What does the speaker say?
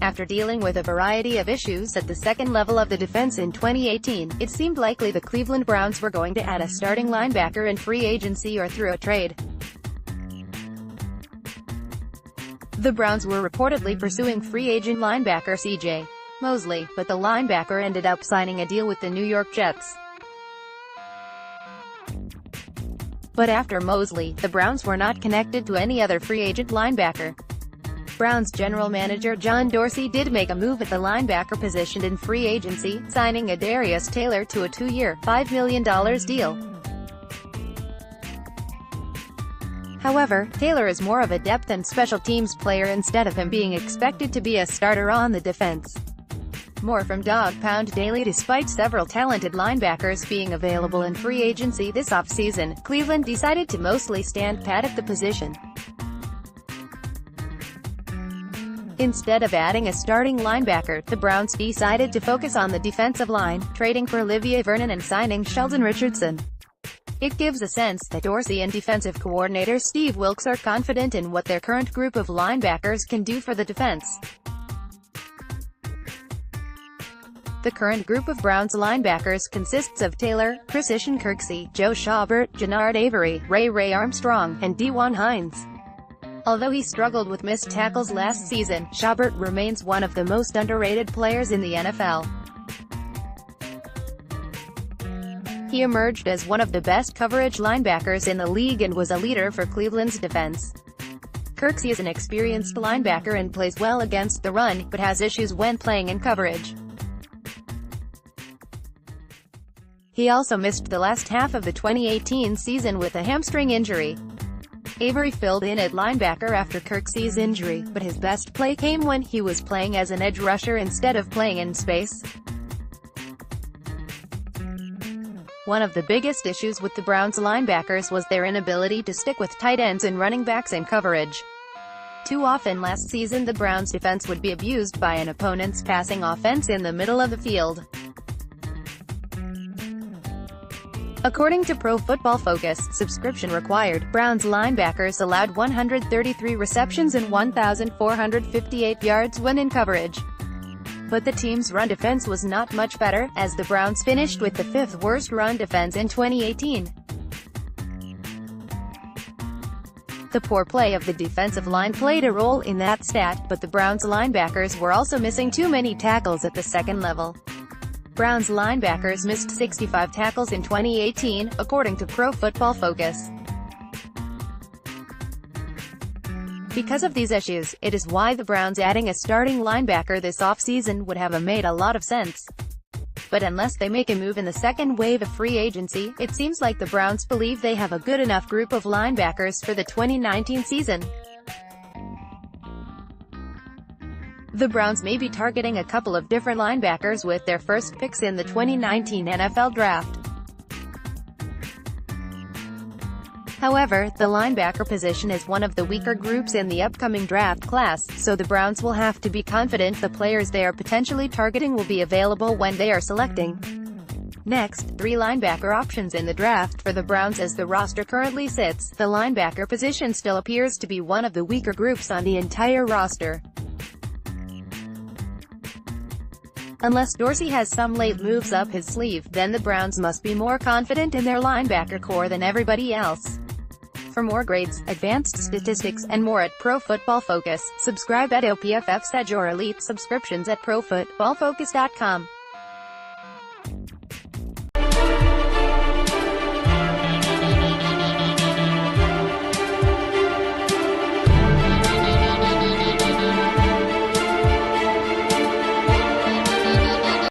After dealing with a variety of issues at the second level of the defense in 2018, it seemed likely the Cleveland Browns were going to add a starting linebacker in free agency or through a trade. The Browns were reportedly pursuing free agent linebacker C.J. Mosley, but the linebacker ended up signing a deal with the New York Jets. But after Mosley, the Browns were not connected to any other free agent linebacker. Browns general manager John Dorsey did make a move at the linebacker position in free agency, signing Adarius Taylor to a 2-year, $5 million deal. However, Taylor is more of a depth and special teams player instead of him being expected to be a starter on the defense. More from Dog Pound Daily. Despite several talented linebackers being available in free agency this offseason, Cleveland decided to mostly stand pat at the position. Instead of adding a starting linebacker, the Browns decided to focus on the defensive line, trading for Olivier Vernon and signing Sheldon Richardson. It gives a sense that Dorsey and defensive coordinator Steve Wilks are confident in what their current group of linebackers can do for the defense. The current group of Browns linebackers consists of Taylor, Christian Kirksey, Joe Schaubert, Jannard Avery, Ray Armstrong, and Dewan Hines. Although he struggled with missed tackles last season, Schaubert remains one of the most underrated players in the NFL. He emerged as one of the best coverage linebackers in the league and was a leader for Cleveland's defense. Kirksey is an experienced linebacker and plays well against the run, but has issues when playing in coverage. He also missed the last half of the 2018 season with a hamstring injury. Avery filled in at linebacker after Kirksey's injury, but his best play came when he was playing as an edge rusher instead of playing in space. One of the biggest issues with the Browns linebackers was their inability to stick with tight ends and running backs in coverage. Too often last season the Browns' defense would be abused by an opponent's passing offense in the middle of the field. According to Pro Football Focus, subscription required, Browns linebackers allowed 133 receptions and 1,458 yards when in coverage. But the team's run defense was not much better, as the Browns finished with the 5th worst run defense in 2018. The poor play of the defensive line played a role in that stat, but the Browns linebackers were also missing too many tackles at the second level. Browns linebackers missed 65 tackles in 2018, according to Pro Football Focus. Because of these issues, it is why the Browns adding a starting linebacker this offseason would have made a lot of sense. But unless they make a move in the second wave of free agency, it seems like the Browns believe they have a good enough group of linebackers for the 2019 season. The Browns may be targeting a couple of different linebackers with their first picks in the 2019 NFL Draft. However, the linebacker position is one of the weaker groups in the upcoming draft class, so the Browns will have to be confident the players they are potentially targeting will be available when they are selecting. Next, 3 linebacker options in the draft for the Browns. As the roster currently sits, the linebacker position still appears to be one of the weaker groups on the entire roster. Unless Dorsey has some late moves up his sleeve, then the Browns must be more confident in their linebacker core than everybody else. For more grades, advanced statistics, and more at Pro Football Focus, subscribe at OPFF's Edge or Elite subscriptions at ProFootballFocus.com.